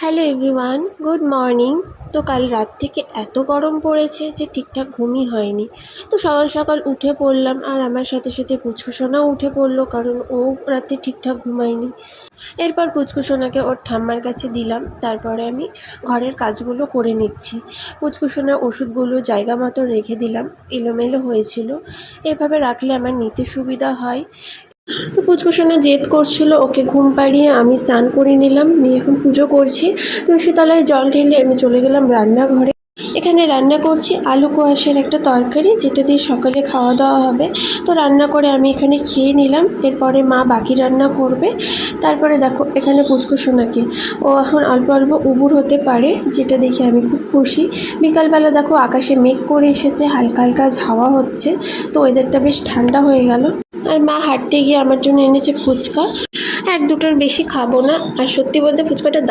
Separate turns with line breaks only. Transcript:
Hello everyone, good morning. তো কাল রাত থেকে এত গরম পড়েছে যে ঠিকঠাক ঘুমই হয়নি। তো সকাল সকাল উঠে পড়লাম, আর আমার সাথে সাথে পুচকুসোনাও উঠে পড়লো, কারণ ও রাতে ঠিকঠাক ঘুমায়নি। এরপর পুচকুসোনাকে ওর ঠাম্মার কাছে দিলাম, তারপরে আমি ঘরের কাজগুলো করে নিচ্ছি। পুচকুসোনার ওষুধগুলো জায়গা মতো রেখে দিলাম, এলোমেলো হয়েছিল। এভাবে রাখলে আমার নিতে সুবিধা হয়। তো পুচকুসোনা জেদ করছিল, ওকে ঘুম পাড়িয়ে আমি স্নান করে নিলাম, নিয়ে এখন পুজো করছি। তুলসী তলায় জল ঢেলে আমি চলে গেলাম রান্নাঘরে। এখানে রান্না করছি আলু কোয়াশের একটা তরকারি, যেটা দিয়ে সকালে খাওয়া দাওয়া হবে। তো রান্না করে আমি এখানে খেয়ে নিলাম, এরপরে মা বাকি রান্না করবে। তারপরে দেখো এখানে পুচকুসোনাকে, ও এখন অল্প অল্প উবুর হতে পারে, যেটা দেখে আমি খুব খুশি। বিকালবেলা দেখো আকাশে মেঘ করে এসেছে, হালকা হালকা হাওয়া হচ্ছে, তো ওয়েদারটা বেশ ঠান্ডা হয়ে গেল। আর মা হাঁটতে গিয়ে আমার জন্য এনেছে ফুচকা। এক দুটোর বেশি খাবো না, আর সত্যি বলতে ফুচকাটা